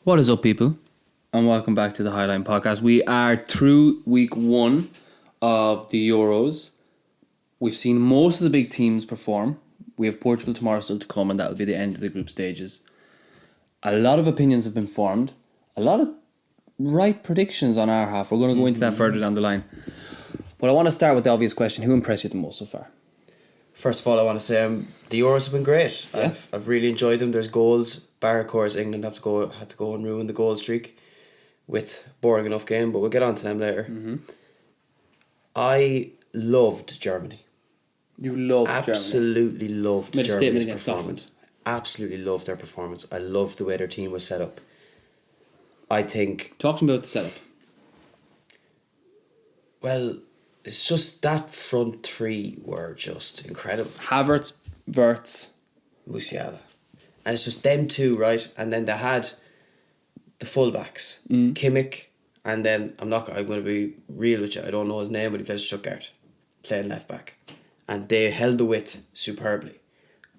What is up, people? And welcome back to the TheHighLinePodcast. We are through week one of the Euros. We've seen most of the big teams perform. We have Portugal tomorrow still to come, and that will be the end of the group stages. A lot of opinions have been formed. A lot of right predictions on our half. We're going to go into that further down the line. But I want to start with the obvious question. Who impressed you the most so far? First of all, I want to say the Euros have been great. Yeah. I've really enjoyed them. There's goals. Bar, of course, England had to go and ruin the goal streak with boring enough game, but we'll get on to them later. Mm-hmm. I loved Germany. You loved Germany? Absolutely loved Made a statement Germany's against performance. Scotland. Absolutely loved their performance. I loved the way their team was set up. I think... Talk to me about the setup. Well, it's just that front three were just incredible. Havertz, Wirtz, Musiala. And it's just them two, right? And then they had the fullbacks, Kimmich, and then I'm going to be real with you. I don't know his name, but he plays Stuttgart, playing left back, and they held the width superbly.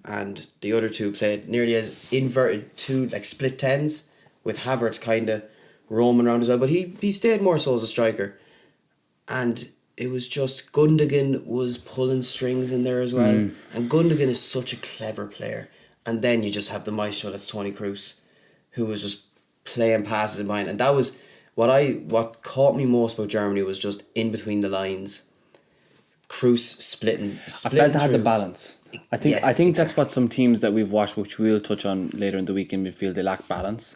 And the other two played nearly as inverted two, like split tens, with Havertz kind of roaming around as well. But he stayed more so as a striker, and it was just Gundogan was pulling strings in there as well. And Gundogan is such a clever player. And then you just have the maestro, that's Toni Kroos, who was just playing passes in behind. And that was what caught me most about Germany was just in between the lines. Kroos splitting I felt they had the balance. I think exactly. That's what some teams that we've watched, which we'll touch on later in the week in midfield, they lack balance.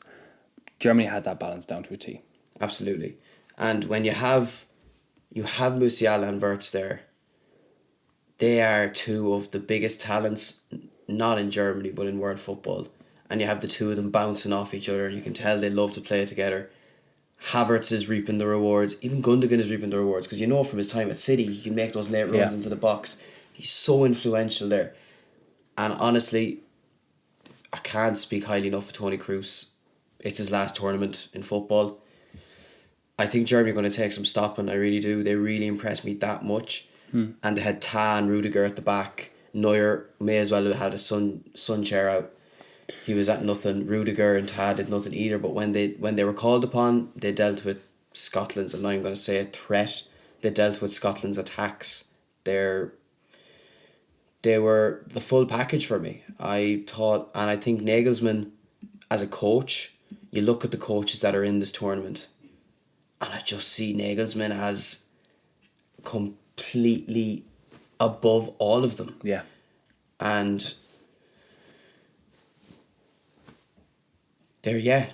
Germany had that balance down to a T. Absolutely. And when you have Musiala and Wirtz there, they are two of the biggest talents, not in Germany, but in world football. And you have the two of them bouncing off each other. You can tell they love to play together. Havertz is reaping the rewards. Even Gundogan is reaping the rewards. Because you know from his time at City, he can make those late runs into the box. He's so influential there. And honestly, I can't speak highly enough of Toni Kroos. It's his last tournament in football. I think Germany are going to take some stopping. I really do. They really impressed me that much. And they had Ta and Rudiger at the back. Neuer may as well have had a sun chair out. He was at nothing. Rudiger and Ta did nothing either. But when they were called upon, they dealt with Scotland's, and now I'm going to say a threat. They dealt with Scotland's attacks. They were the full package for me. I think Nagelsmann, as a coach, you look at the coaches that are in this tournament, and I just see Nagelsmann as completely above all of them. Yeah. And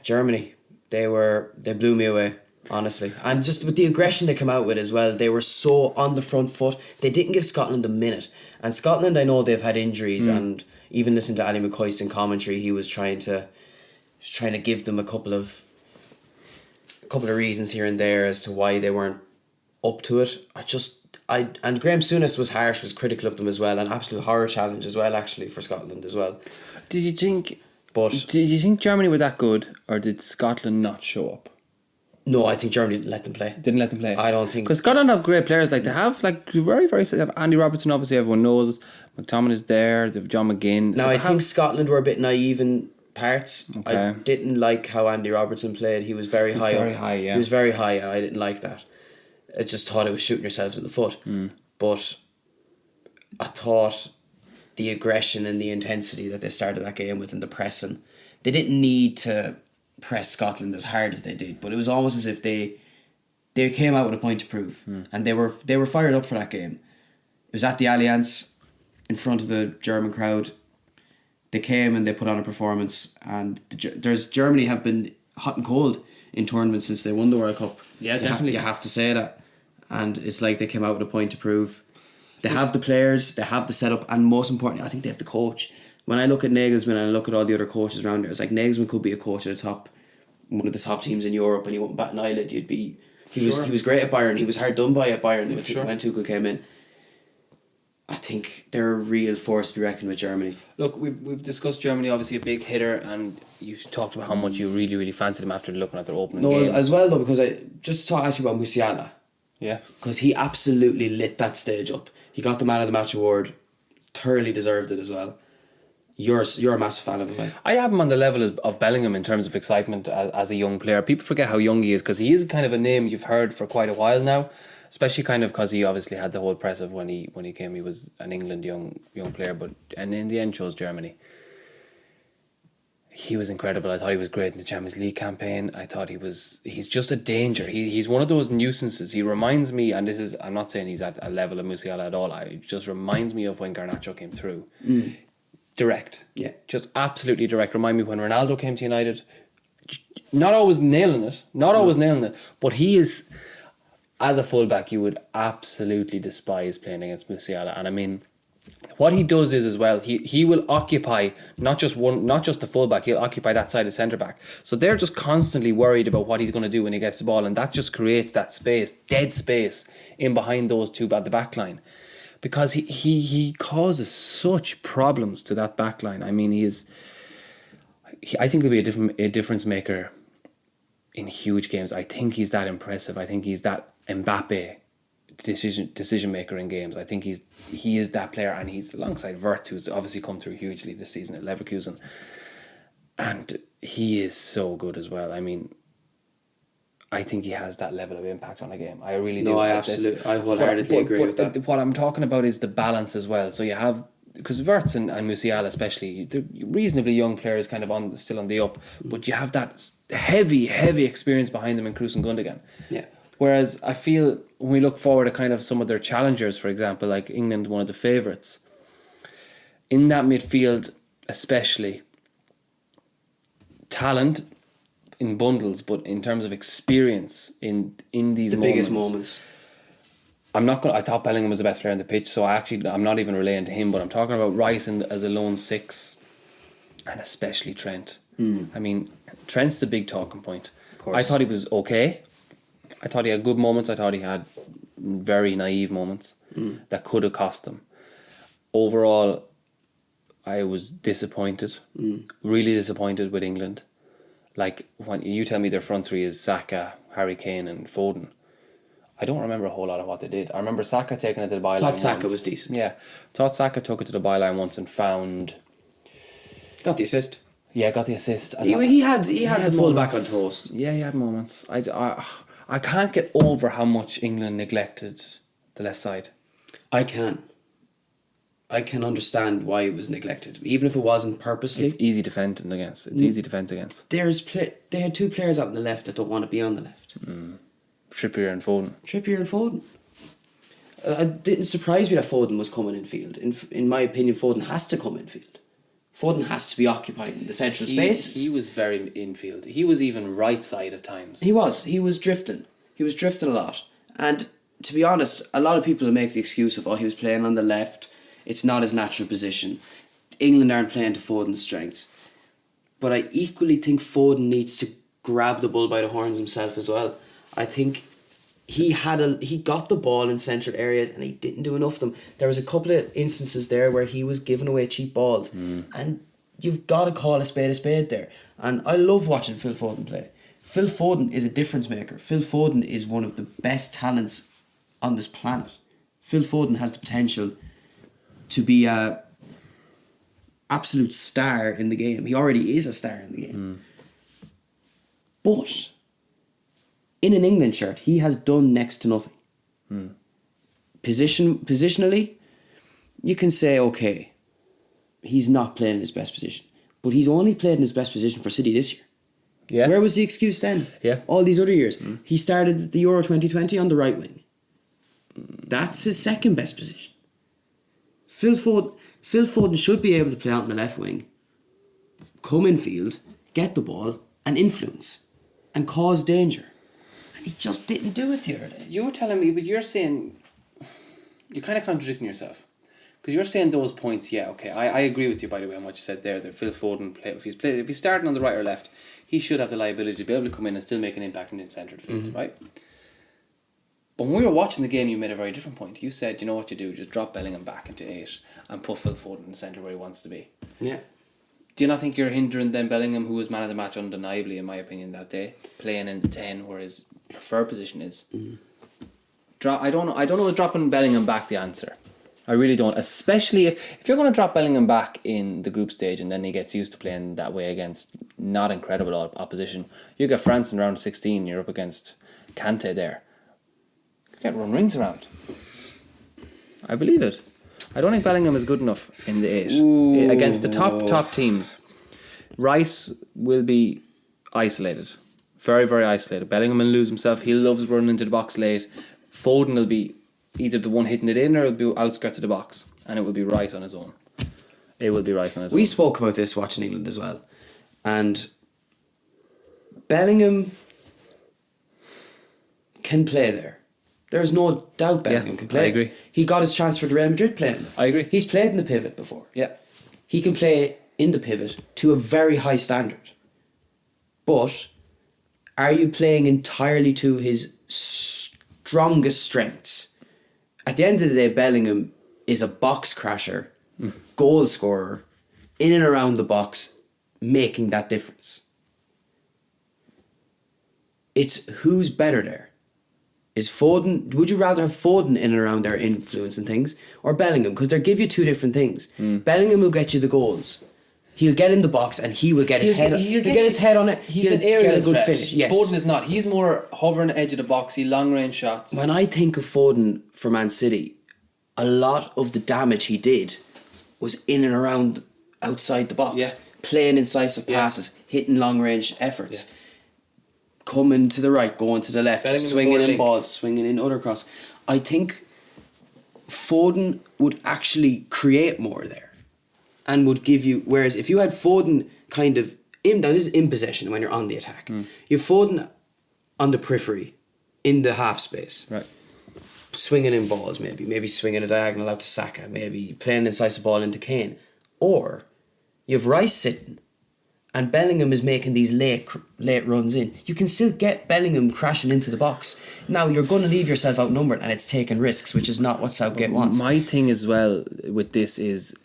Germany. They blew me away, honestly. And just with the aggression they come out with as well, they were so on the front foot. They didn't give Scotland a minute. And Scotland, I know they've had injuries, and even listening to Ali McCoist in commentary, he was trying to give them a couple of reasons here and there as to why they weren't up to it. And Graham Souness was critical of them as well, an absolute horror challenge as well, actually, for Scotland as well. Did you think Germany were that good, or did Scotland not show up? No, I think Germany didn't let them play. Didn't let them play. I don't think, because Scotland have great players. Like they have very very. Andy Robertson, obviously everyone knows. McTominay is there. They've John McGinn. Now I think Scotland were a bit naive in parts. Okay. I didn't like how Andy Robertson played. He was very high up. Yeah. He was very high, and I didn't like that. I just thought it was shooting yourselves in the foot. But I thought the aggression and the intensity that they started that game with, and the pressing, they didn't need to press Scotland as hard as they did, but it was almost as if they came out with a point to prove, and they were fired up for that game. It was at the Allianz, in front of the German crowd. They came and they put on a performance, and Germany have been hot and cold in tournaments since they won the World Cup. Yeah, definitely. You have to say that. And it's like they came out with a point to prove. They have the players, they have the setup, and most importantly, I think they have the coach. When I look at Nagelsmann and I look at all the other coaches around there, it's like Nagelsmann could be a coach at one of the top teams in Europe, and you wouldn't bat an eyelid. He was great at Bayern. He was hard done by at Bayern when Tuchel came in. I think they're a real force to be reckoned with, Germany. Look, we've discussed Germany, obviously a big hitter, and you talked about how much you really, really fancied them after looking at their opening game. As well though, because I just to ask you about Musiala. Yeah. Because he absolutely lit that stage up. He got the Man of the Match award, thoroughly deserved it as well. You're a massive fan of him. I have him on the level of Bellingham in terms of excitement as a young player. People forget how young he is because he is kind of a name you've heard for quite a while now, especially kind of because he obviously had the whole press of when he came. He was an England young player, and in the end chose Germany. He was incredible. I thought he was great in the Champions League campaign. I thought he's just a danger. He's one of those nuisances. He reminds me, and I'm not saying he's at a level of Musiala at all. It just reminds me of when Garnacho came through. Direct. Yeah. Just absolutely direct. Remind me when Ronaldo came to United. Not always nailing it. But he is, as a fullback, you would absolutely despise playing against Musiala. And I mean, what he does is as well, he will occupy not just the fullback, he'll occupy that side of centre back. So they're just constantly worried about what he's going to do when he gets the ball, and that just creates that space, dead space in behind those two at the back line. Because he causes such problems to that back line. I mean, I think he'll be a difference maker in huge games. I think he's that impressive. I think he's that Mbappe decision maker in games. I think he is that player, and he's alongside Wirtz, who's obviously come through hugely this season at Leverkusen. And he is so good as well. I mean, I think he has that level of impact on a game. I really do. No, I wholeheartedly agree with that. What I'm talking about is the balance as well. So you have, because Wirtz and Musiala especially, they're reasonably young players, kind of still on the up, but you have that heavy experience behind them in Kroos and Gundogan. Yeah. Whereas I feel when we look forward to kind of some of their challengers, for example, like England, one of the favourites, in that midfield especially, talent in bundles, but in terms of experience in these biggest moments. I thought Bellingham was the best player on the pitch, so I'm not even relaying to him, but I'm talking about Rice as a lone six, and especially Trent. I mean, Trent's the big talking point. Of course. I thought he was okay. I thought he had good moments. I thought he had very naive moments that could have cost them. Overall, I was disappointed. Really disappointed with England. Like, when you tell me their front three is Saka, Harry Kane and Foden, I don't remember a whole lot of what they did. I remember Saka taking it to the byline. Thought Saka was decent. Yeah. Thought Saka took it to the byline once and found... Got the assist. Yeah, got the assist. He had the full back on toast. Yeah, he had moments. I can't get over how much England neglected the left side. I can understand why it was neglected, even if it wasn't purposely. It's easy defending against. Easy defence against. They had two players out on the left that don't want to be on the left. Trippier and Foden. It didn't surprise me that Foden was coming in field. In my opinion, Foden has to come in field. Foden has to be occupying the central spaces. He was very infield. He was even right side at times. He was drifting. He was drifting a lot. And to be honest, a lot of people make the excuse of, he was playing on the left. It's not his natural position. England aren't playing to Foden's strengths. But I equally think Foden needs to grab the bull by the horns himself as well. I think he got the ball in central areas and he didn't do enough of them. There was a couple of instances there where he was giving away cheap balls. And you've got to call a spade there. And I love watching Phil Foden play. Phil Foden is a difference maker. Phil Foden is one of the best talents on this planet. Phil Foden has the potential to be a absolute star in the game. He already is a star in the game. But in an England shirt, he has done next to nothing. Positionally, you can say, okay, he's not playing in his best position. But he's only played in his best position for City this year. Yeah. Where was the excuse then? Yeah. All these other years. He started the Euro 2020 on the right wing. That's his second best position. Phil Foden should be able to play out on the left wing, come in field, get the ball, and influence, and cause danger. And he just didn't do it the other day. You were telling me, but you're saying... You're kind of contradicting yourself. Because you're saying those points, yeah, okay. I agree with you, by the way, on what you said there, that Phil Foden, if he's starting on the right or left, he should have the liability to be able to come in and still make an impact in the centre of the field, right? But when we were watching the game, you made a very different point. You said, you know what you do, just drop Bellingham back into 8 and put Phil Foden in the centre where he wants to be. Yeah. Do you not think you're hindering then Bellingham, who was man of the match undeniably, in my opinion, that day, playing in the 10 where his preferred position is? I don't know if dropping Bellingham back the answer. I really don't. Especially if you're going to drop Bellingham back in the group stage and then he gets used to playing that way against not incredible opposition. You get France in round 16, you're up against Kante there. You get run rings around. I believe it. I don't think Bellingham is good enough in the 8. Ooh. Against the top teams. Rice will be isolated. Very, very isolated. Bellingham will lose himself. He loves running into the box late. Foden will be either the one hitting it in or it'll be outskirts of the box. And it will be Rice on his own. It will be Rice on his own. We spoke about this watching England as well. And Bellingham can play there. There's no doubt Bellingham can play. I agree. He got his chance for the Real Madrid playing. I agree. He's played in the pivot before. Yeah. He can play in the pivot to a very high standard. But are you playing entirely to his strongest strengths? At the end of the day, Bellingham is a box crasher, goal scorer, in and around the box, making that difference. It's who's better there. Is Foden? Would you rather have Foden in and around their influence and things, or Bellingham? Because they give you two different things. Bellingham will get you the goals. He'll get in the box and he will get his head. He'll get his head on it. He's an aerial good threat. finish. Yes. Foden is not. He's more hovering edge of the box. He long range shots. When I think of Foden for Man City, a lot of the damage he did was in and around outside the box, playing incisive passes, hitting long range efforts. Coming to the right, going to the left, Bellingham's swinging in link. balls, swinging in other cross. I think Foden would actually create more there and would give you, whereas if you had Foden kind of in, now this is in possession when you're on the attack, you have Foden on the periphery in the half space, Right. swinging in balls, maybe swinging a diagonal out to Saka, maybe playing an incisive ball into Kane, or you have Rice sitting and Bellingham is making these late runs in. You can still get Bellingham crashing into the box. Now you're going to leave yourself outnumbered, and it's taking risks, which is not what Southgate wants. My thing as well with this is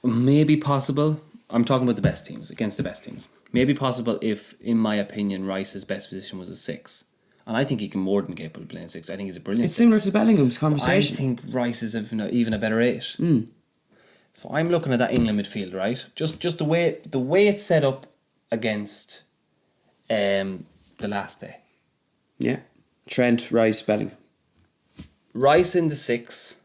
maybe possible. I'm talking about the best teams against the best teams. Maybe possible if, in my opinion, Rice's best position was a 6. And I think he can more than capable of playing 6. I think he's a brilliant It's 6. similar to Bellingham's conversation. I think Rice is even a better 8. So I'm looking at that England midfield, right? Just the way it's set up against the last day. Yeah. Trent, Rice, Bellingham. Rice in the 6,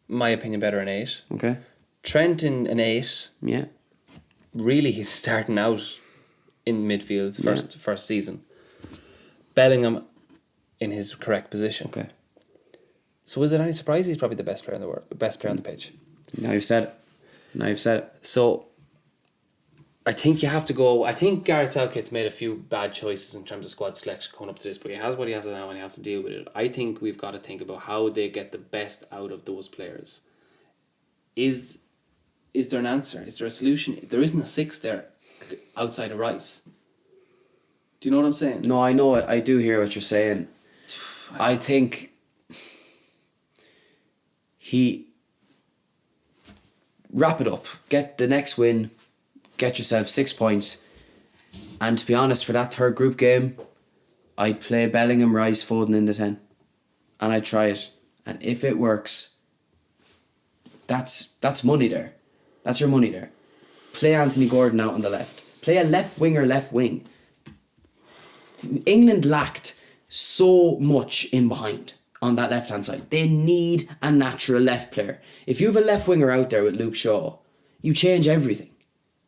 my opinion, better in 8. Okay. Trent in an 8. Yeah. Really, he's starting out in midfield first season. Bellingham in his correct position. Okay. So is it any surprise he's probably the best player in the world, best player on the pitch? Now you've said it. So I think you have to go. I think Gareth Southgate's made a few bad choices in terms of squad selection coming up to this, but he has what he has now and he has to deal with it. I think we've got to think about how they get the best out of those players. Is there an answer? Is there a solution? There isn't a 6 there outside of Rice. Do you know what I'm saying? No, I know it. I do hear what you're saying. I think wrap it up. Get the next win. Get yourself 6 points. And to be honest, for that third group game, I'd play Bellingham, Rice, Foden in the 10. And I'd try it. And if it works, that's money there. That's your money there. Play Anthony Gordon out on the left. Play a left winger, left wing. England lacked so much in behind on that left hand side. They need a natural left player. If you have a left winger out there with Luke Shaw, you change everything.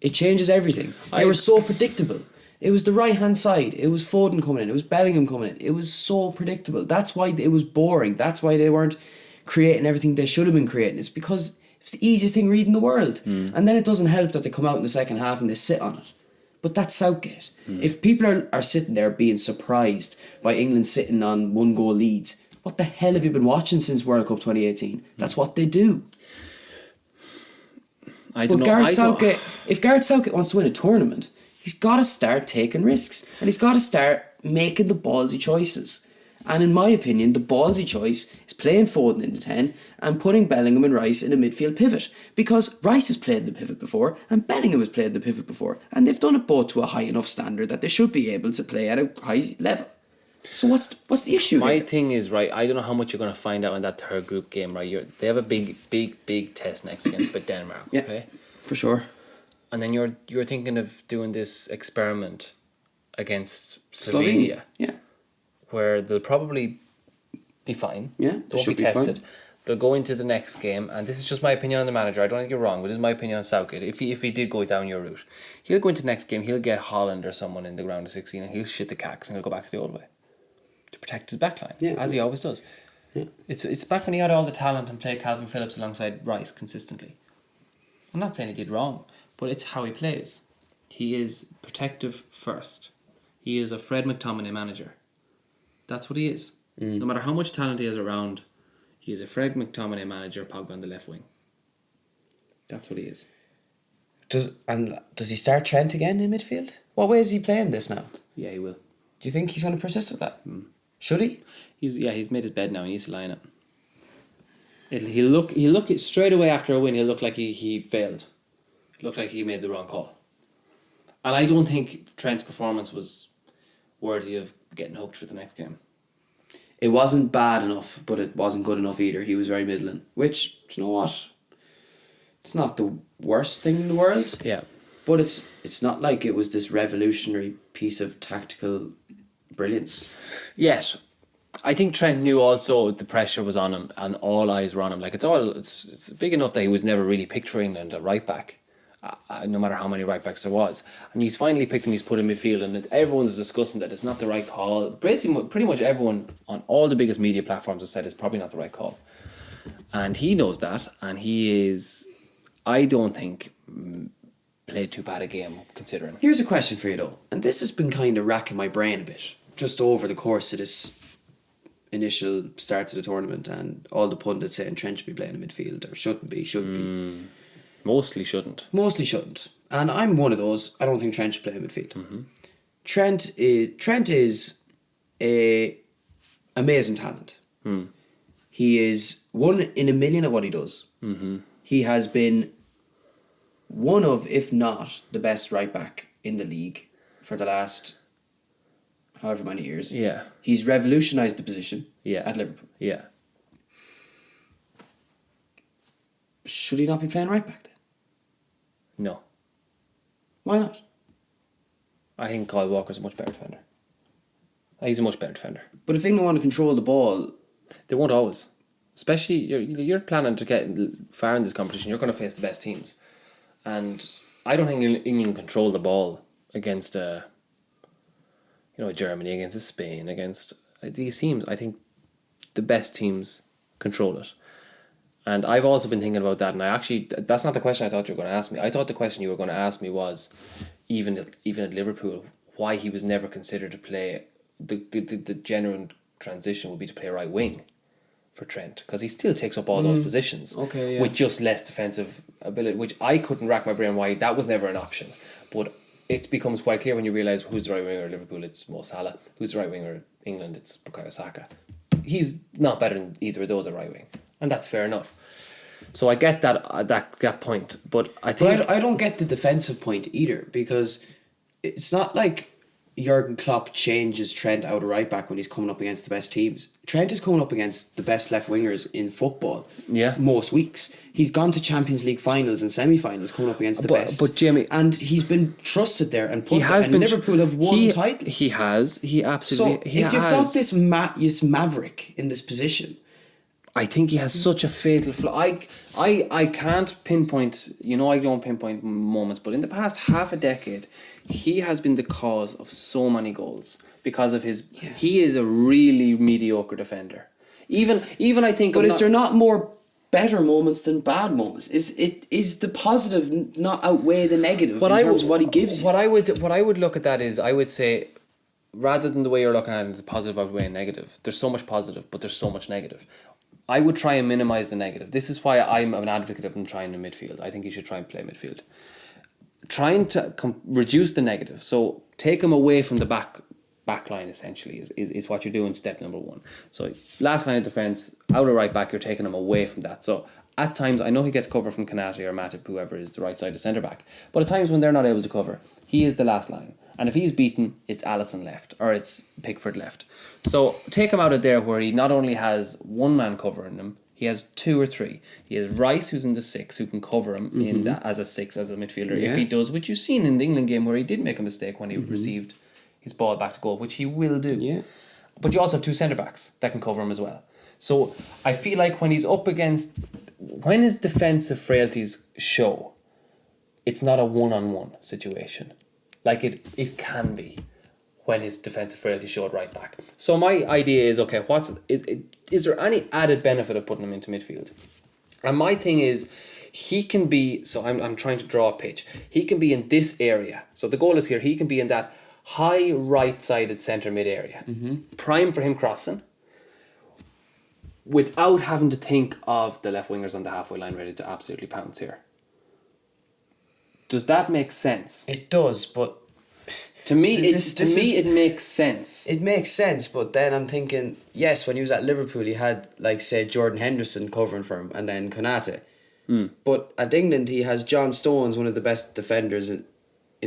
It changes everything. They were so predictable. It was the right hand side. It was Foden coming in. It was Bellingham coming in. It was so predictable. That's why it was boring. That's why they weren't creating everything they should have been creating. It's because it's the easiest thing reading the world. And then it doesn't help that they come out in the second half and they sit on it. But that's Southgate. If people are sitting there being surprised by England sitting on 1-goal leads, what the hell have you been watching since World Cup 2018? That's what they do. If Gareth Southgate wants to win a tournament, he's got to start taking risks. And he's got to start making the ballsy choices. And in my opinion, the ballsy choice is playing Foden in the 10 and putting Bellingham and Rice in a midfield pivot. Because Rice has played the pivot before and Bellingham has played the pivot before. And they've done it both to a high enough standard that they should be able to play at a high level. So what's the issue My here? thing is, right, I don't know how much you're going to find out in that third group game, right? They have a big test next against Denmark, Yeah, okay? for sure. And then you're thinking of doing this experiment against Slovenia. Yeah. Where they'll probably be fine. Yeah, They won't be tested. fine. They'll go into the next game, and this is just my opinion on the manager. I don't think you're wrong, but this is my opinion on Southgate. If he did go down your route, he'll go into the next game, he'll get Holland or someone in the round of 16, and he'll shit the cacks, and he'll go back to the old way. To protect his backline, as he always does. Yeah. It's back when he had all the talent and played Calvin Phillips alongside Rice consistently. I'm not saying he did wrong, but it's how he plays. He is protective first. He is a Fred McTominay manager. That's what he is. No matter how much talent he has around, he is a Fred McTominay manager, Pogba on the left wing. That's what he is. Does he start Trent again in midfield? What way is he playing this now? Yeah, he will. Do you think he's going to persist with that? Should he? He's made his bed now. He needs to lie in it. He'll look straight away after a win. He'll look like he failed. Look like he made the wrong call. And I don't think Trent's performance was worthy of getting hooked for the next game. It wasn't bad enough, but it wasn't good enough either. He was very middling. Which, do you know what? It's not the worst thing in the world. Yeah. But it's not like it was this revolutionary piece of tactical brilliance. Yes. I think Trent knew also the pressure was on him and all eyes were on him. Like it's big enough that he was never really picked for England at right back, no matter how many right backs there was. And he's finally picked and he's put in midfield, and everyone's discussing that it's not the right call. Basically, pretty much everyone on all the biggest media platforms has said it's probably not the right call. And he knows that, and he is, I don't think, played too bad a game considering. Here's a question for you though, and this has been kind of racking my brain a bit just over the course of this initial start to the tournament, and all the pundits saying Trent should be playing in midfield or should be. Mostly shouldn't. Mostly shouldn't, and I'm one of those. I don't think Trent should play in midfield. Trent is a amazing talent. He is one in a million at what he does. He has been one of, if not the best right back in the league for the last however many years. Yeah. He's revolutionised the position at Liverpool. Yeah. Should he not be playing right back then? No. Why not? I think Kyle Walker's a much better defender. He's a much better defender. But if England want to control the ball, they won't always. Especially, you're planning to get far in this competition. You're going to face the best teams. And I don't think England control the ball against Germany, against Spain, against these teams. I think the best teams control it. And I've also been thinking about that, and that's not the question I thought you were going to ask me. I thought the question you were going to ask me was, even at Liverpool, why he was never considered to play, the genuine transition would be to play right wing for Trent, because he still takes up all those positions with just less defensive ability, which I couldn't rack my brain why that was never an option. But it becomes quite clear when you realise who's the right winger at Liverpool, it's Mo Salah. Who's the right winger at England, it's Bukayo Saka. He's not better than either of those at right wing, and that's fair enough. So I get that point, but I think... But I don't get the defensive point either, because it's not like Jurgen Klopp changes Trent out of right back when he's coming up against the best teams. Trent is coming up against the best left wingers in football most weeks. He's gone to Champions League finals and semi-finals coming up against the best. But Jamie... And he's been trusted there and Liverpool have won titles. He absolutely... So if you've got this maverick in this position... I think he has such a fatal flaw. I can't pinpoint, I don't pinpoint moments, but in the past half a decade, he has been the cause of so many goals because of his... Yeah. He is a really mediocre defender. Even I think... But is there not more better moments than bad moments? Is the positive not outweigh the negative in terms of what he gives you? What I would look at that is, I would say, rather than the way you're looking at it as a positive outweighing negative, there's so much positive, but there's so much negative. I would try and minimise the negative. This is why I'm an advocate of him trying in midfield. I think he should try and play midfield. Trying to reduce the negative. So take him away from the back line, essentially, is what you're doing, step number one. So last line of defence, out of right back, you're taking him away from that. So at times, I know he gets cover from Kanate or Matip, whoever is the right side of centre back. But at times when they're not able to cover, he is the last line. And if he's beaten, it's Allison left, or it's Pickford left. So take him out of there where he not only has one man covering him, he has two or three. He has Rice, who's in the 6, who can cover him in that as a 6, as a midfielder, if he does, which you've seen in the England game where he did make a mistake when he received his ball back to goal, which he will do. Yeah. But you also have 2 centre-backs that can cover him as well. So I feel like when he's up against... When his defensive frailties show, it's not a one-on-one situation. Like it can be when his defensive frailty show at right back. So my idea is, okay, is there any added benefit of putting him into midfield? And my thing is, he can be... So I'm trying to draw a pitch. He can be in this area. So the goal is here. He can be in that high right-sided centre mid area. Prime for him crossing, without having to think of the left wingers on the halfway line ready to absolutely pounce here. Does that make sense? It does, but to me, it makes sense. It makes sense, but then I'm thinking, yes, when he was at Liverpool, he had, like, say, Jordan Henderson covering for him, and then Konate. But at England, he has John Stones, one of the best defenders in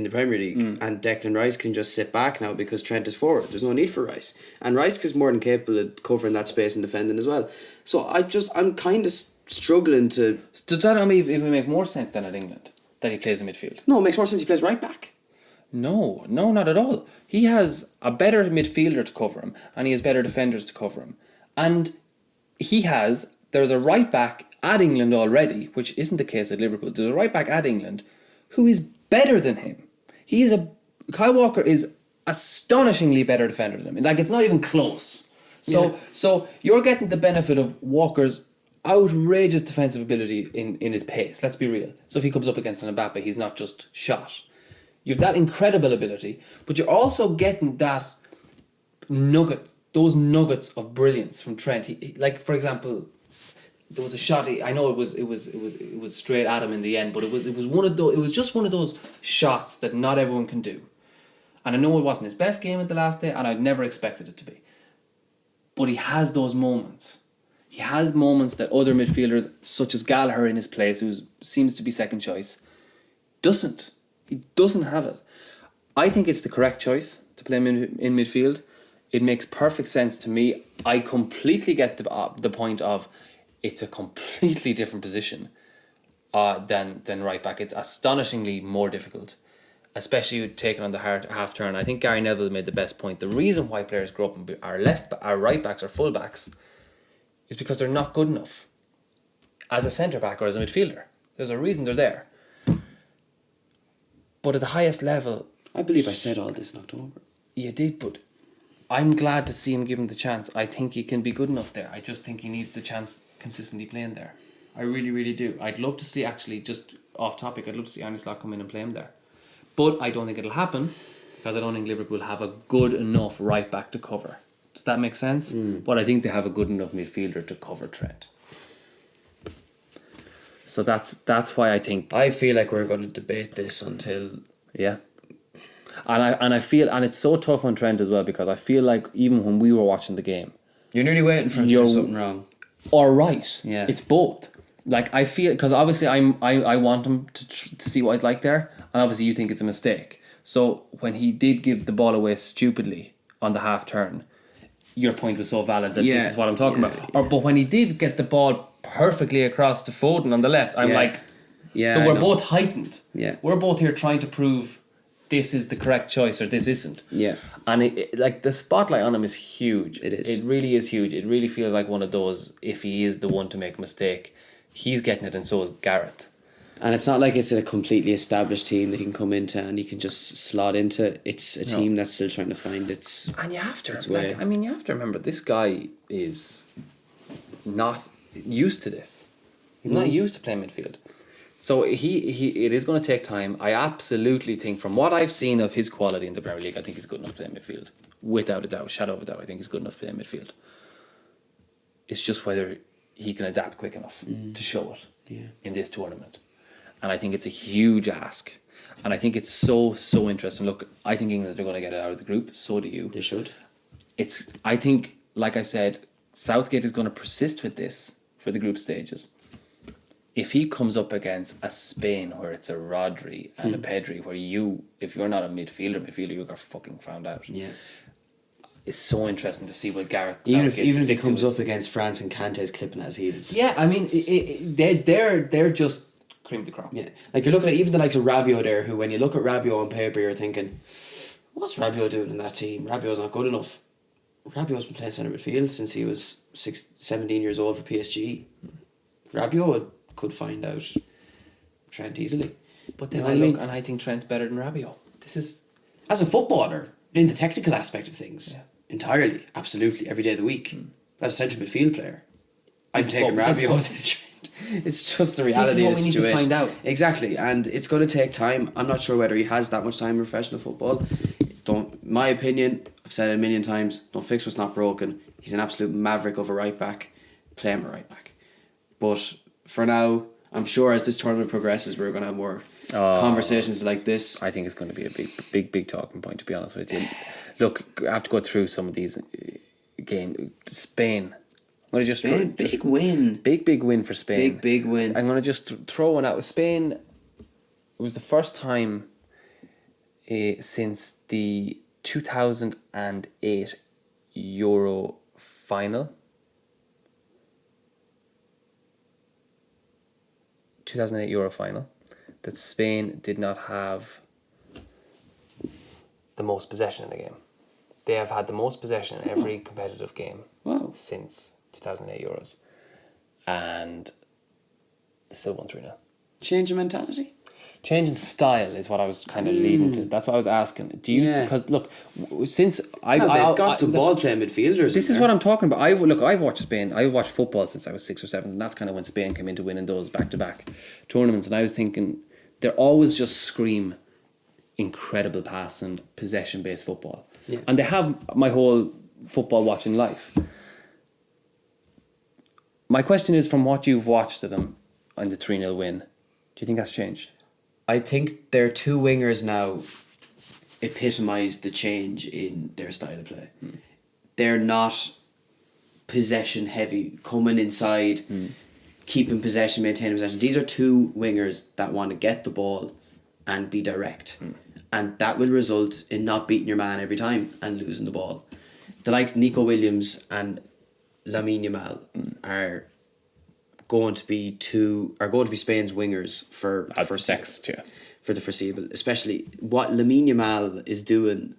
the Premier League, and Declan Rice can just sit back now because Trent is forward. There's no need for Rice, and Rice is more than capable of covering that space and defending as well. So I'm kind of struggling to... Does that even make more sense than at England, that he plays in midfield? No, it makes more sense he plays right back. No, not at all. He has a better midfielder to cover him, and he has better defenders to cover him. And there's a right back at England already, which isn't the case at Liverpool. There's a right back at England who is better than him. Kyle Walker is astonishingly better defender than him. Like, it's not even close. So you're getting the benefit of Walker's outrageous defensive ability in his pace. Let's be real. So if he comes up against an Mbappe, he's not just shot. You have that incredible ability, but you're also getting those nuggets of brilliance from Trent. Like, for example, there was a shot. I know it was straight at him in the end, but it was just one of those shots that not everyone can do. And I know it wasn't his best game at the last day, and I'd never expected it to be. But he has those moments. He has moments that other midfielders, such as Gallagher in his place, who seems to be second choice, doesn't. He doesn't have it. I think it's the correct choice to play him in midfield. It makes perfect sense to me. I completely get the point of it's a completely different position than right back. It's astonishingly more difficult, especially taking on the half turn. I think Gary Neville made the best point. The reason why players grow up and are right backs or full backs is because they're not good enough as a centre back or as a midfielder. There's a reason they're there. But at the highest level... I believe I said all this in October. You did, but I'm glad to see him given the chance. I think he can be good enough there. I just think he needs the chance consistently playing there. I really, really do. I'd love to see, actually, just off topic, I'd love to see Arne Slot come in and play him there. But I don't think it'll happen, because I don't think Liverpool have a good enough right back to cover. Does that make sense? But I think they have a good enough midfielder to cover Trent. So that's why I think... I feel like we're going to debate this until... Yeah. And I feel... And it's so tough on Trent as well, because I feel like even when we were watching the game... You're nearly waiting for him to do something wrong. Or right. Yeah. It's both. Like, I feel... Because obviously I want him to see what he's like there, and obviously you think it's a mistake. So when he did give the ball away stupidly on the half turn, your point was so valid that this is what I'm talking about. But when he did get the ball perfectly across to Foden on the left, I'm like... Yeah, so we're both heightened. Yeah. We're both here trying to prove this is the correct choice or this isn't. Yeah. And it like the spotlight on him is huge. It is. It really is huge. It really feels like one of those, if he is the one to make a mistake, he's getting it and so is Gareth. And it's not like it's a completely established team that he can come into and he can just slot into. It's a team that's still trying to find its... And you have to, way. you have to remember, this guy is not used to this. He's not used to playing midfield. So it is going to take time. I absolutely think, from what I've seen of his quality in the Premier League, I think he's good enough to play midfield. Without a doubt, shadow of a doubt, I think he's good enough to play midfield. It's just whether he can adapt quick enough to show it in this tournament. And I think it's a huge ask. And I think it's so interesting. Look, I think England are going to get it out of the group. So do you. They should. I think, like I said, Southgate is going to persist with this for the group stages. if he comes up against a Spain where it's a Rodri and a Pedri, where if you're not a midfielder, you got fucking found out. Yeah. It's so interesting to see what Gareth. Even if he comes up against France and Kante's clipping as heels. Yeah, I mean, they're just cream of the crop. Yeah, like you're looking at even the likes of Rabiot there, who when you look at Rabiot on paper, you're thinking, what's Rabiot doing in that team? Rabiot's not good enough. Rabiot's been playing centre midfield since he was 17 years old for PSG. Rabiot could find out Trent easily. But then I think Trent's better than Rabiot. This is... As a footballer, in the technical aspect of things, entirely, absolutely, every day of the week. But as a central midfield player, I'm taking Rabiot. It's just the reality of the situation. This is what we need to find out. Exactly, and it's going to take time. I'm not sure whether he has that much time in professional football. My opinion, I've said it a million times, don't fix what's not broken. He's an absolute maverick of a right back. Play him a right back. But for now, I'm sure as this tournament progresses, we're going to have more conversations like this. I think it's going to be a big talking point, to be honest with you. Look, I have to go through some of these games. Spain. Big win. Big win for Spain. Big win. I'm going to just throw one out. Spain, it was the first time since the 2008 Euro final. 2008 Euro final that Spain did not have the most possession in the game. They have had the most possession in every competitive game since 2008 Euros, and they still won 3-0. Change of mentality? Change in style is what I was kind of leading to. That's what I was asking. Do you? Because look, since they've got some ball playing midfielders. This is what I'm talking about. I've watched Spain. I watched football since I was 6 or 7, and that's kind of when Spain came into winning those back-to-back tournaments. And I was thinking, they're always just scream incredible pass and possession-based football. Yeah. And they have my whole football watching life. My question is, from what you've watched of them on the 3-0 win, do you think that's changed? I think their two wingers now epitomise the change in their style of play. They're not possession heavy, coming inside, keeping possession, maintaining possession. These are two wingers that want to get the ball and be direct. And that will result in not beating your man every time and losing the ball. The likes Nico Williams and Lamine Yamal are going to be Spain's wingers for the foreseeable. Especially what Lamine Yamal is doing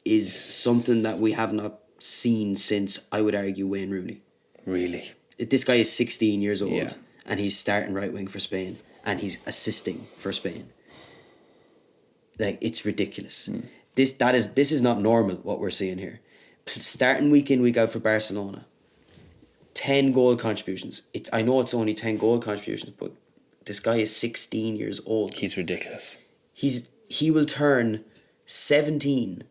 is something that we have not seen since, I would argue, Wayne Rooney. Really? This guy is 16 years old and he's starting right wing for Spain and he's assisting for Spain. Like, it's ridiculous. This is not normal what we're seeing here. Starting week in, week out for Barcelona. 10 goal contributions. I know it's only 10 goal contributions, but this guy is 16 years old. He's ridiculous. He will turn 17.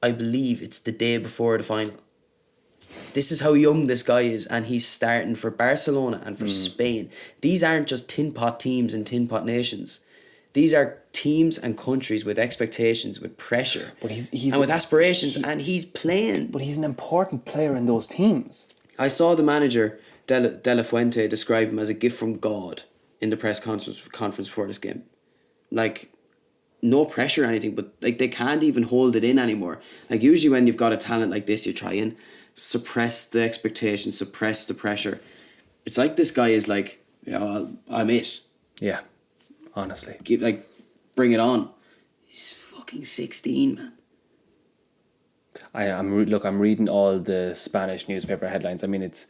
I believe it's the day before the final. This is how young this guy is, and he's starting for Barcelona and for Spain. These aren't just tin pot teams and tin pot nations. These are teams and countries with expectations, with pressure, but he's and with aspirations, and he's playing. But he's an important player in those teams. I saw the manager, De La Fuente, describe him as a gift from God in the press conference before this game. Like, no pressure or anything, but like they can't even hold it in anymore. Like, usually when you've got a talent like this, you try and suppress the expectations, suppress the pressure. It's like this guy is like, I'm it. Yeah, honestly. Bring it on. He's fucking 16, man. I'm reading all the Spanish newspaper headlines. I mean, it's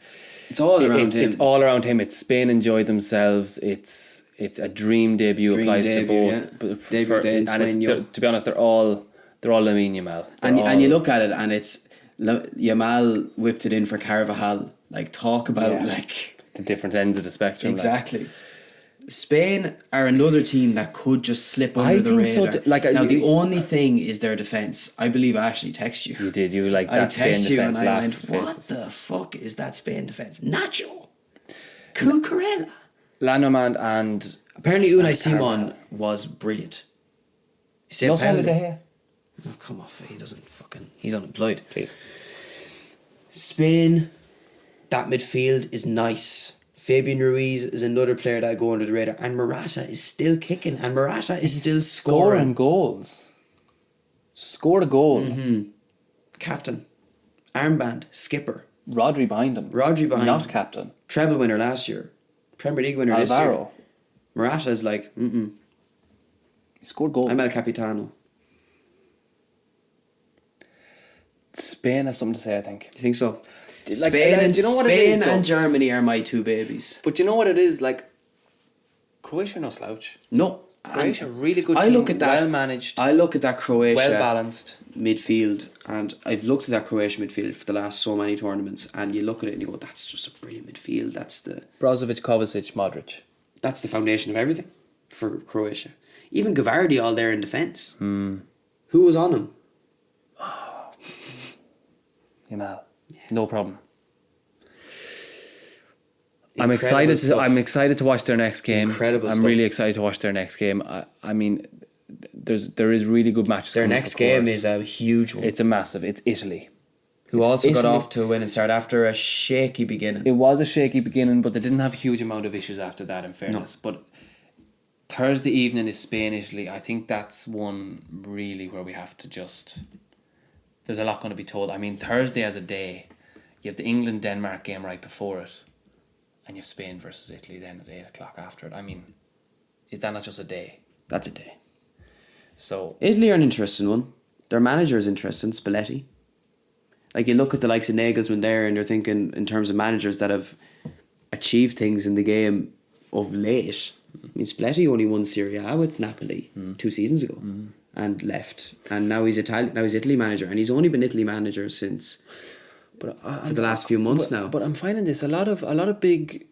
all around him. It's all around him. It's Spain enjoyed themselves. It's a dream debut. Applies to both. Yeah. To be honest, they're all Lamine Yamal. And you look at it, and it's Yamal whipped it in for Carvajal. Like, talk about the different ends of the spectrum. Exactly. Spain are another team that could just slip under the radar. Now, the only thing is their defence. I believe I actually texted you. You did. You like I that Spain texted you and defence. I went, what the fuck is that Spain defence? Nacho. Cucurella. Landerman and... Apparently Unai Simon was brilliant. No Salah De Gea. Oh, come off. He's unemployed. Please. Spain, that midfield is nice. Fabian Ruiz is another player that go under the radar. And Morata is still kicking. And Morata is still scoring. Goals. Scored a goal. Captain. Armband. Skipper. Rodri behind him. Not captain. Treble winner last year. Premier League winner this year. Alvaro. Morata is like, He scored goals. I'm El Capitano. Spain have something to say, I think. Do you think so? Like, Spain do you know what it is, Spain though? and Germany are my two babies. But you know what it is? Like, Croatia no slouch. No. Croatia, really good team. I look at that, well managed. I look at that Croatia well balanced midfield, and I've looked at that Croatia midfield for the last so many tournaments, and you look at it and you go, that's just a brilliant midfield. Brozovic, Kovacic, Modric. That's the foundation of everything for Croatia. Even Gavardi all there in defence. Who was on him? Yamal. No problem. Incredible I'm excited to watch their next game. Incredible I'm stuff. really excited to watch their next game. I mean, there is really good matches. Their coming next up, of game course. is a huge one. It's a massive. It's Italy. Who also got Italy. off to a winning start after a shaky beginning. It was a shaky beginning, but they didn't have a huge amount of issues after that, in fairness. But Thursday evening is Spain, Italy. I think that's one really where we have to just... There's a lot going to be told. I mean, Thursday as a day, you have the England-Denmark game right before it, and you have Spain versus Italy then at 8 o'clock after it. I mean, is that not just a day? That's a day. So Italy are an interesting one. Their manager is interesting, Spalletti. Like, you look at the likes of Nagelsmann there, and you're thinking in terms of managers that have achieved things in the game of late. I mean, Spalletti only won Serie A with Napoli 2 seasons ago and left, and now he's Italy manager, and he's only been Italy manager since for the last few months now. But I'm finding this a lot of big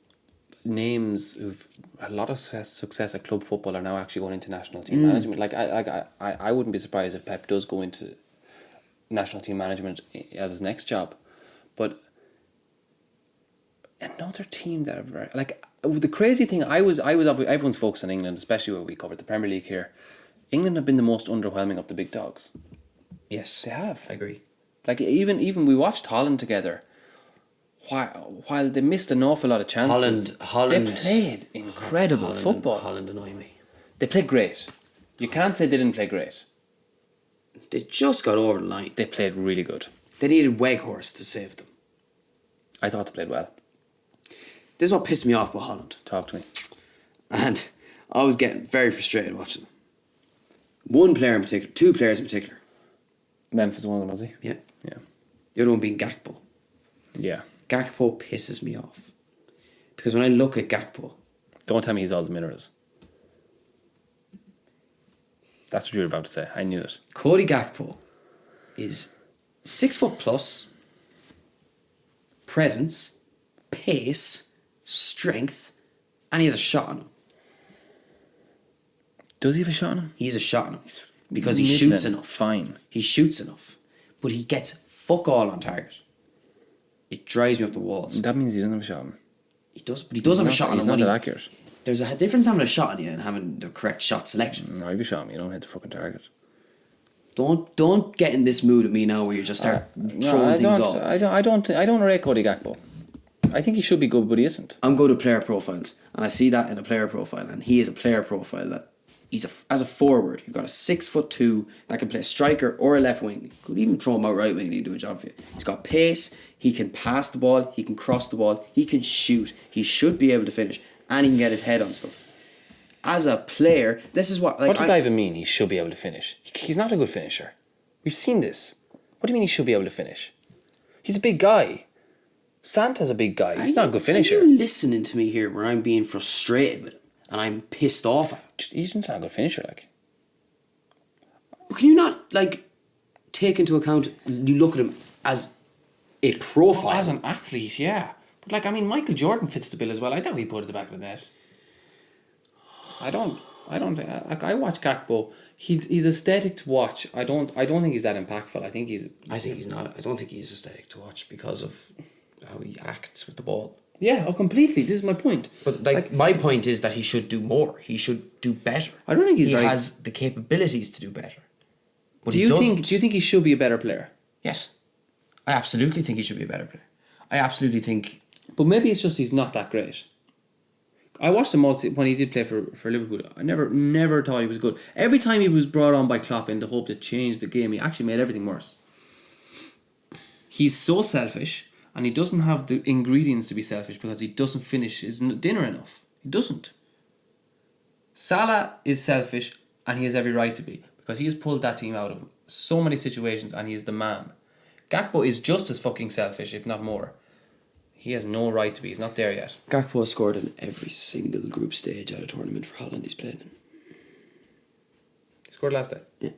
names who've a lot of success at club football are now actually going into national team management. Like I wouldn't be surprised if Pep does go into national team management as his next job, but another team that are very, like, the crazy thing, everyone's focused on England, especially when we covered the Premier League here. England have been the most underwhelming of the big dogs. Yes, They have. I agree. Like, even we watched Holland together. While they missed an awful lot of chances, Holland they played incredible football. Holland annoy me. They played great. You can't say they didn't play great. They just got over the line. They played really good. They needed Weghorst to save them. I thought they played well. This is what pissed me off about Holland. Talk to me. And I was getting very frustrated watching them. One player in particular, 2 players in particular. Memphis one of them, was he? Yeah. Yeah. The other one being Gakpo. Yeah. Gakpo pisses me off. Because when I look at Gakpo... Don't tell me he's all the minerals. That's what you were about to say. I knew it. Cody Gakpo is 6 foot plus, presence, pace, strength, and he has a shot on him. Does he have a shot on him? He has a shot on him. Because he Michelin, shoots enough. Fine. He shoots enough. But he gets fuck all on target. It drives me up the walls. That means he doesn't have a shot on him. He does, but he does have a shot on him. He's not that accurate. There's a difference having a shot on you and having the correct shot selection. No, if you shot me, you don't hit the fucking target. Don't get in this mood with me now where you just start throwing things off. I don't rate Cody Gakpo. I think he should be good, but he isn't. I'm good at player profiles, and I see that in a player profile, and he is a player profile that as a forward, you've got a 6'2" that can play a striker or a left wing. Could even throw him out right wing and he'd do a job for you. He's got pace, he can pass the ball, he can cross the ball, he can shoot, he should be able to finish, and he can get his head on stuff. As a player, this is what... What does that even mean, he should be able to finish? He's not a good finisher. We've seen this. What do you mean he should be able to finish? He's a big guy. Santa's a big guy. He's not a good finisher. Are you listening to me here where I'm being frustrated with him and I'm pissed off at him? He's not a good finisher, like. But can you not, like, take into account, you look at him as a profile? As an athlete, yeah. But, like, I mean, Michael Jordan fits the bill as well. I thought he put at the back of the net. I don't like, I watch Gakpo. He's aesthetic to watch. I don't think he's that impactful. I think he's not. I don't think he's aesthetic to watch because of how he acts with the ball. Yeah, completely. This is my point. But like my point is that he should do more. He should do better. I don't think he has the capabilities to do better. But do you think he should be a better player? Yes. I absolutely think he should be a better player. I absolutely think. But maybe it's just he's not that great. I watched him when he did play for Liverpool. I never thought he was good. Every time he was brought on by Klopp in the hope to change the game, he actually made everything worse. He's so selfish, and he doesn't have the ingredients to be selfish because he doesn't finish his dinner enough. He doesn't. Salah is selfish, and he has every right to be, because he has pulled that team out of so many situations, and he is the man. Gakpo is just as fucking selfish, if not more. He has no right to be. He's not there yet. Gakpo has scored in every single group stage at a tournament for Holland he's played in. He scored last day. Yeah.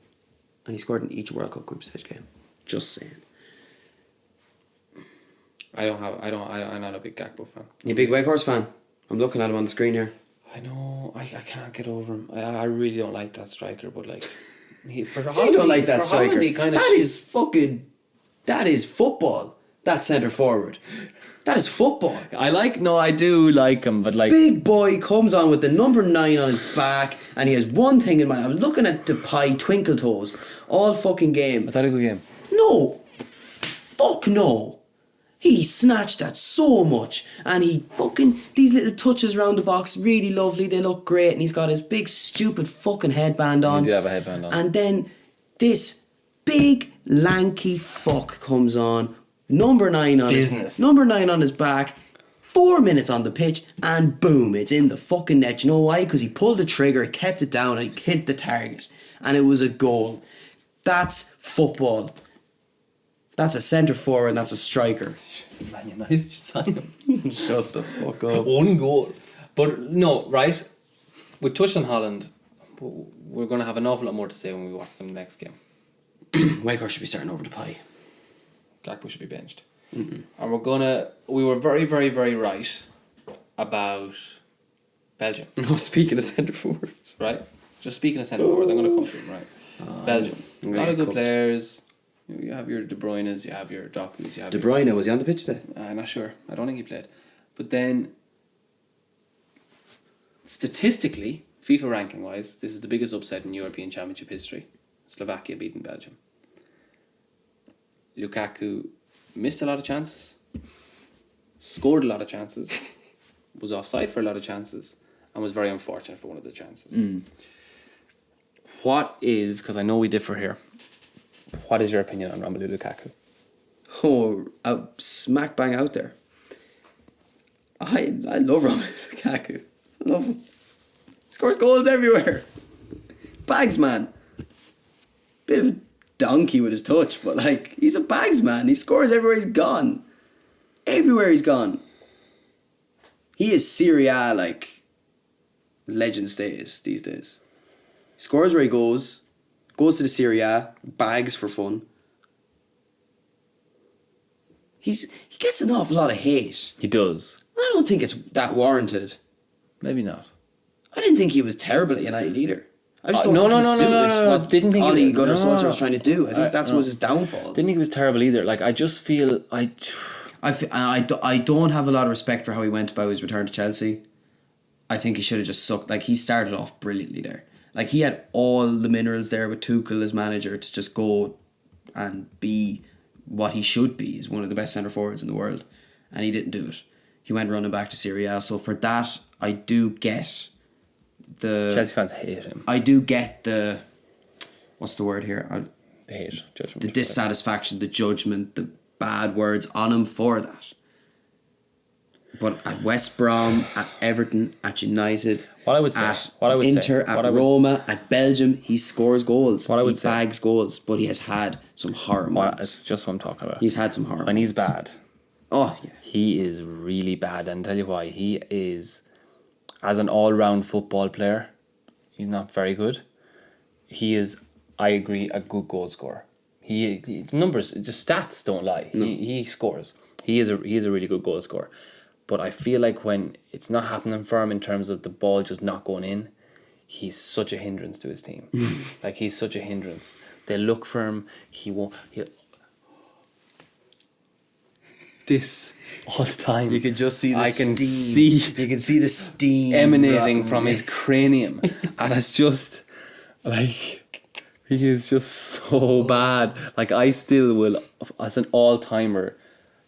And he scored in each World Cup group stage game. Just saying. I'm not a big Gakpo fan. You a big Wakehorse fan? I'm looking at him on the screen here. I know. I can't get over him. I really don't like that striker, but like... You don't like that striker? That is football. That centre forward. That is football. I do like him, but like... Big boy comes on with the number 9 on his back, and he has one thing in mind. I was looking at Depay twinkle toes all fucking game. I thought a good game. No. Fuck no. He snatched that so much, and he fucking... These little touches around the box, really lovely, they look great, and he's got his big stupid fucking headband on. He did have a headband on. And then this big lanky fuck comes on, number 9 on his back, 4 minutes on the pitch, and boom, it's in the fucking net. You know why? Because he pulled the trigger, he kept it down, and he hit the target, and it was a goal. That's football. That's a centre forward, and that's a striker. Man United should sign him. Shut the fuck up. One goal. But no, right? We touched on Holland. But we're going to have an awful lot more to say when we watch them next game. Wakehorse should be starting over the pie. Gakpo should be benched. Mm-mm. And we were very, very, very right about Belgium. No, speaking of centre forwards. Right? Just speaking of centre forwards, I'm going to come to them, right? Belgium. A lot of good players. You have your De Bruyne's, you have your Doku's, you have De Bruyne, was he on the pitch today? I'm not sure. I don't think he played. But then, statistically, FIFA ranking wise, this is the biggest upset in European Championship history. Slovakia beating Belgium. Lukaku missed a lot of chances, scored a lot of chances, was offside for a lot of chances, and was very unfortunate for one of the chances. Because I know we differ here, what is your opinion on Romelu Lukaku? Oh, smack bang out there. I love Romelu Lukaku. I love him. Scores goals everywhere. Bags man. Bit of a donkey with his touch, but like, he's a bags man. He scores everywhere he's gone. Everywhere he's gone. He is Serie A, like, legend status these days. He scores where he goes to the Serie A, bags for fun. He gets an awful lot of hate. He does. I don't think it's that warranted. Maybe not. I didn't think he was terrible at United either. I just don't no. Didn't think Ole Gunnar Solskjaer was trying to do. I think that was his downfall. Didn't think he was terrible either. Like, I just feel I don't have a lot of respect for how he went about his return to Chelsea. I think he should have just sucked. Like, he started off brilliantly there. Like, he had all the minerals there with Tuchel as manager to just go and be what he should be. He's one of the best centre forwards in the world, and he didn't do it. He went running back to Serie A. So for that, I do get the... Chelsea fans hate him. I do get the... What's the word here? The hate. Judgment. The dissatisfaction, the judgment, the bad words on him for that. But at West Brom, at Everton, at United, at Inter, at Roma, at Belgium, he scores goals. He bags goals, but he has had some horror moments. It's just what I'm talking about. He's had some horror moments. And he's bad. Oh, yeah. He is really bad, and I'll tell you why. He is, as an all-round football player, he's not very good. He is, I agree, a good goal scorer. The numbers, just stats don't lie. No. He scores. He is a really good goal scorer. But I feel like when it's not happening for him in terms of the ball just not going in, he's such a hindrance to his team. Like, he's such a hindrance. They look for him. He won't. This all the time. You can just see the steam. You can see the steam emanating from his cranium, and it's just like, he is just so bad. Like, I still will, as an all-timer,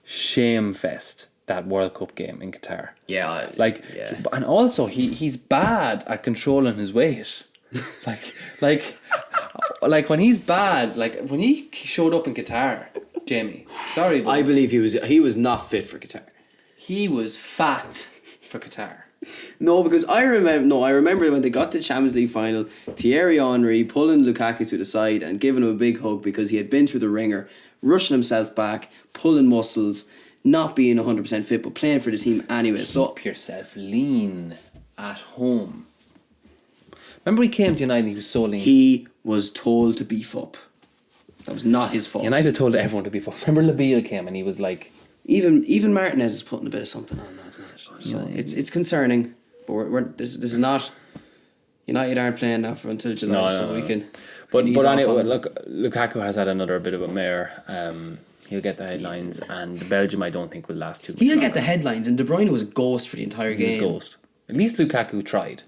shame fest that World Cup game in Qatar. Yeah. Like, and also he's bad at controlling his weight. like when he's bad, like when he showed up in Qatar, Jamie. Sorry, but I believe he was not fit for Qatar. he was fat for Qatar. No, because I remember when they got to the Champions League final, Thierry Henry pulling Lukaku to the side and giving him a big hug because he had been through the ringer, rushing himself back, pulling muscles, not being 100% fit, but playing for the team anyway. So Keep yourself lean at home. Remember he came to United, he was so lean. he was told to beef up. That was not his fault. United told everyone to be full. Remember Labille came and he was like... Even Martinez is putting a bit of something on that minute. So it's concerning. But this is not... United aren't playing now until July, we can... But anyway, look, Lukaku has had another bit of a mare. He'll get the headlines, and Belgium I don't think will last too much. He'll get the headlines, and De Bruyne was a ghost for the entire game. He was a ghost. At least Lukaku tried.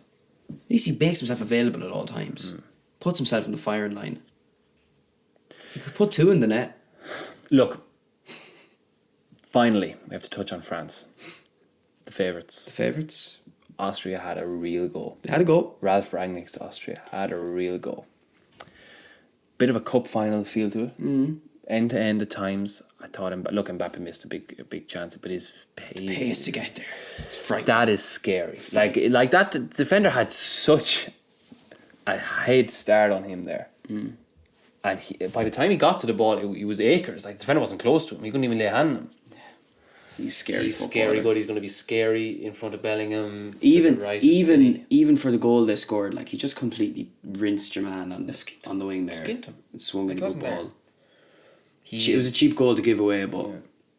At least he makes himself available at all times. Puts himself in the firing line. He could put 2 in the net. Look, finally, we have to touch on France. The favourites. The favourites. Austria had a real go. They had a go. Ralph Rangnick's Austria had a real go. Bit of a cup final feel to it. End to end at times. I thought Mbappe missed a big chance, but his Pace to get there. It's frightening. That is scary. Like that the defender had such a head start on him there. And by the time he got to the ball, he was acres. Like the defender wasn't close to him. He couldn't even lay a hand on him. He's scary. He's scary good. He's going to be scary in front of Bellingham. Even for the goal they scored, like he just completely rinsed your man on the wing there. Skint him. And swung in the good ball. It was a cheap goal to give away, but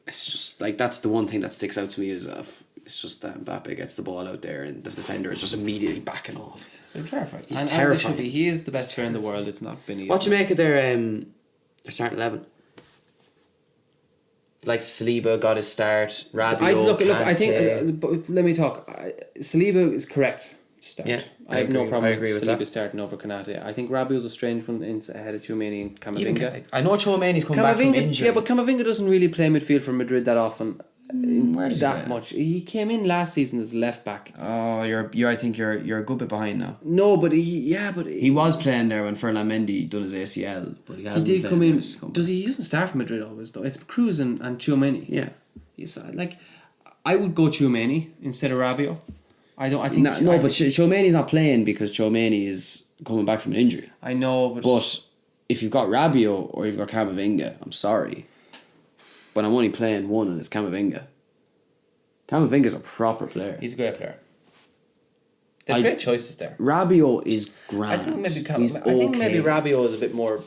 it's just like that's the one thing that sticks out to me is it's just that Mbappe gets the ball out there and the defender is just immediately backing off. I'm terrified. He's terrifying. He is the best player in the world. It's not Vinny. What do you make of their starting 11? Like Saliba got his start. Rabiot, Look. I think. But let me talk. Saliba is correct to start. Yeah, I have no problem with Saliba that. starting over Konate. I think Rabiot's a strange one ahead of Tchouameni and Camavinga. I know Tchouameni's come back from injury. Yeah, but Camavinga doesn't really play midfield for Madrid that often. Where does that much? He came in last season as left back. Oh, I think you're a good bit behind now. No, but he was playing there when Ferland Mendy done his ACL, but he hasn't. He did come in. Does he? He doesn't start for Madrid always though. It's Cruz and Tchouameni. Yeah, he's like, I would go Tchouameni instead of Rabiot. I think but Tchouameni's not playing because Tchouameni is coming back from an injury. I know, but if you've got Rabiot or you've got Camavinga, I'm sorry, but I'm only playing one and it's Camavinga. Camavinga's a proper player. He's a great player. There's great choices there. Rabiot is grand. I think maybe Rabiot is a bit more.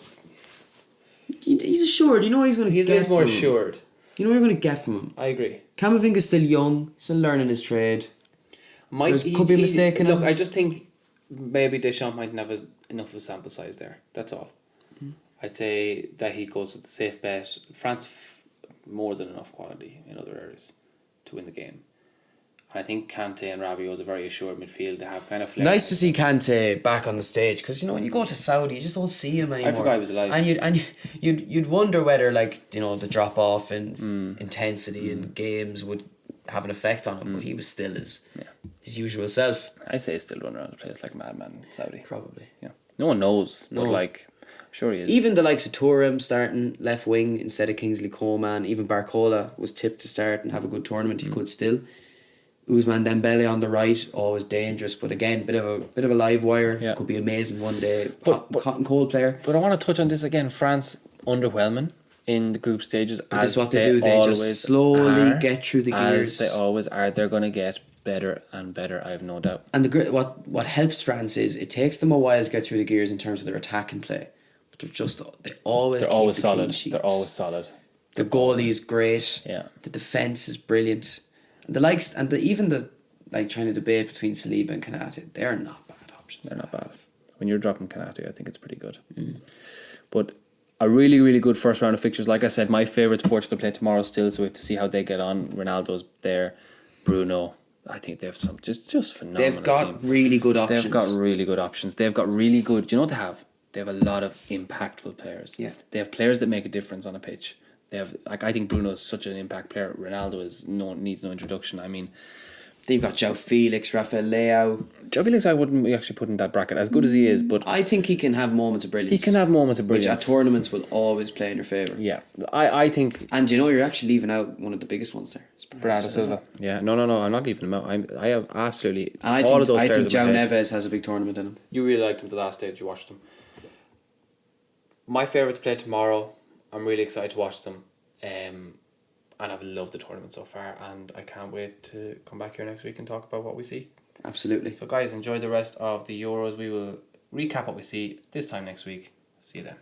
He's assured. You know what he's going to get. He's more assured. You know what you're going to get from him. I agree. Camavinga's still young, still learning his trade. Could be a mistake in him. Look, I just think maybe Deschamps might have enough of a sample size there. That's all. I'd say that he goes with the safe bet. France more than enough quality in other areas to win the game. I think Kante and Rabiot is a very assured midfield. They have kind of flair. Nice to see Kante back on the stage because when you go to Saudi, you just don't see him anymore. I forgot he was alive. And you'd wonder whether the drop off in intensity in games would have an effect on him, but he was still his usual self. I say he's still running around the place like a madman in Saudi. Probably. Yeah. No one knows. No. But I'm sure he is. Even the likes of Thuram starting left wing instead of Kingsley Coman. Even Barcola was tipped to start and have a good tournament. He could still. Ousmane Dembele on the right, always dangerous, but again, bit of a live wire. Could be amazing one day. But hot and cold player. But I want to touch on this again. France underwhelming in the group stages. But that's what they do. They just slowly get through the gears. As they always are. They're going to get better and better. I have no doubt. And what helps France is it takes them a while to get through the gears in terms of their attack and play. But they're always solid. They're always solid. The goalie is great. Yeah. The defense is brilliant. The trying to debate between Saliba and Konate, they're not bad options. They're not bad. When you're dropping Konate, I think it's pretty good. But a really, really good first round of fixtures. Like I said, my favourite's Portugal play tomorrow still, so we have to see how they get on. Ronaldo's there, Bruno. I think they have some just phenomenal. They've got really good options. They've got really good options. They've got really good. Do you know what they have? They have a lot of impactful players. Yeah. They have players that make a difference on a pitch. They have I think Bruno is such an impact player. Ronaldo needs no introduction. I mean, Then you've got João Felix, Rafael Leao. Joe Felix I wouldn't actually put in that bracket as good as he is, but I think he can have moments of brilliance. he can have moments of brilliance. Which at tournaments will always play in your favour. Yeah, I think. And you're actually leaving out one of the biggest ones there. Bernardo Silva. Yeah, no, I'm not leaving him out. I have absolutely And I all think of those I players think in my João head. Neves has a big tournament in him. You really liked him the last stage you watched him. My favourite to play tomorrow. I'm really excited to watch them. And I've loved the tournament so far, and I can't wait to come back here next week and talk about what we see. Absolutely. So guys, enjoy the rest of the Euros. We will recap what we see this time next week. See you then.